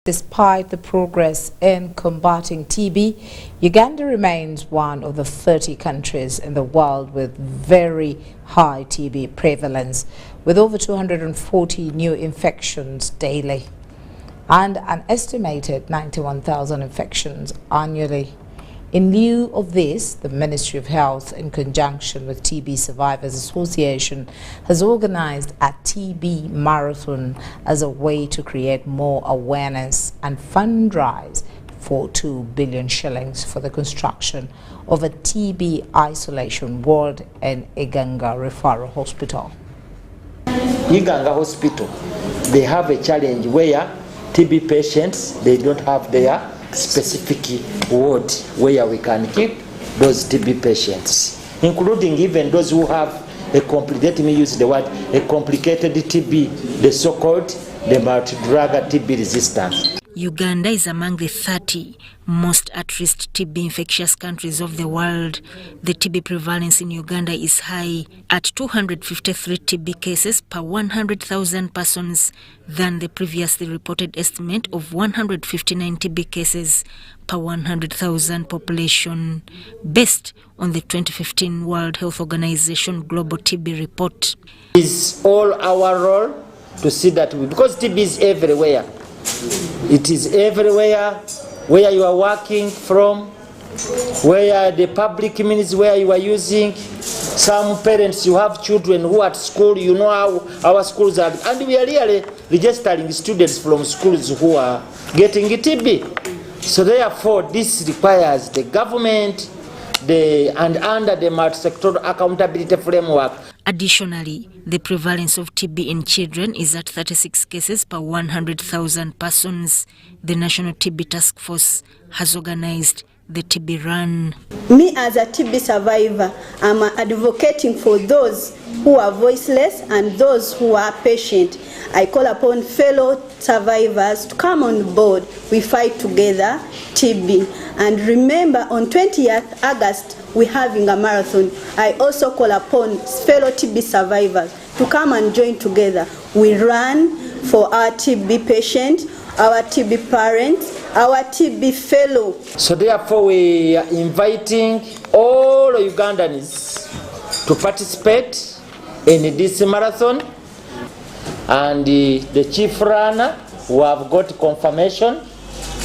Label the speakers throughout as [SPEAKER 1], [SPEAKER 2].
[SPEAKER 1] Despite the progress in combating TB, Uganda remains one of the 30 countries in the world with very high TB prevalence, with over 240 new infections daily and an estimated 91,000 infections annually. In lieu of this, the Ministry of Health, in conjunction with TB Survivors Association, has organized a TB marathon as a way to create more awareness and fundraise for 2 billion shillings for the construction of a TB isolation ward in Iganga Referral Hospital.
[SPEAKER 2] Iganga Hospital, they have a challenge where TB patients, they don't have their specific ward where we can keep those TB patients, including even those who have a complicated, let me use the word, a complicated TB, the so-called the multi-drug TB resistance.
[SPEAKER 3] Uganda is among the 30 most at-risk TB infectious countries of the world. The TB prevalence in Uganda is high at 253 TB cases per 100,000 persons than the previously reported estimate of 159 TB cases per 100,000 population, based on the 2015 World Health Organization Global TB Report.
[SPEAKER 2] It's all our role to see that because TB is everywhere. It is everywhere, where you are working from, where the public means where you are using. Some parents, you have children who are at school, you know how our schools are, and we are really registering students from schools who are getting TB. So therefore, this requires the government and under the multi-sectoral accountability framework.
[SPEAKER 3] Additionally, the prevalence of TB in children is at 36 cases per 100,000 persons. The National TB Task Force has organized the TB Run.
[SPEAKER 4] Me as a TB survivor, I'm advocating for those who are voiceless and those who are patient. I call upon fellow survivors to come on board. We fight together TB. And remember, on 20th August, we're having a marathon. I also call upon fellow TB survivors to come and join together. We run for our TB patient, our TB parents, our TB fellow.
[SPEAKER 2] So therefore, we are inviting all Ugandans to participate in this marathon. And the chief runner, who have got confirmation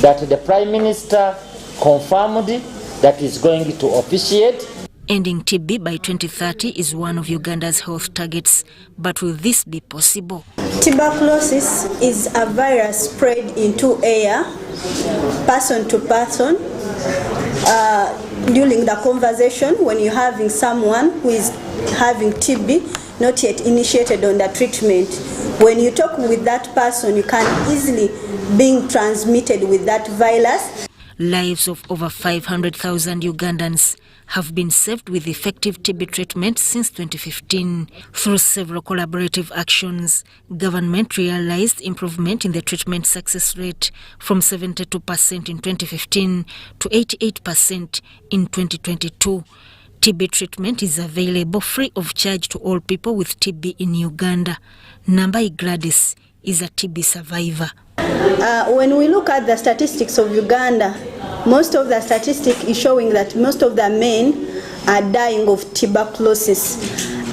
[SPEAKER 2] that the Prime Minister confirmed that is going to officiate.
[SPEAKER 3] Ending TB by 2030 is one of Uganda's health targets, but will this be possible?
[SPEAKER 4] Tuberculosis is a virus spread into air, person to person, during the conversation when you're having someone who is having TB, not yet initiated on the treatment. When you talk with that person, you can easily be transmitted with that virus.
[SPEAKER 3] Lives of over 500,000 Ugandans have been saved with effective TB treatment since 2015. Through several collaborative actions, government realized improvement in the treatment success rate from 72% in 2015 to 88% in 2022. TB treatment is available free of charge to all people with TB in Uganda. Nambai Gladys is a TB survivor.
[SPEAKER 4] When we look at the statistics of Uganda, most of the statistics is showing that most of the men are dying of tuberculosis.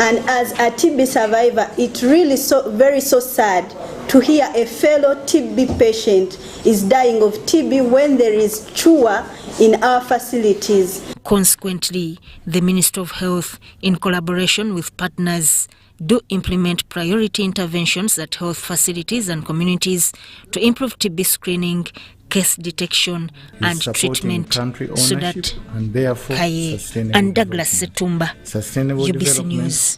[SPEAKER 4] And as a TB survivor, it's really very sad to hear a fellow TB patient is dying of TB when there is cure in our facilities.
[SPEAKER 3] Consequently, the Ministry of Health, in collaboration with partners, do implement priority interventions at health facilities and communities to improve TB screening, case detection and treatment. So that Kaye and Douglas Setumba, UBC News.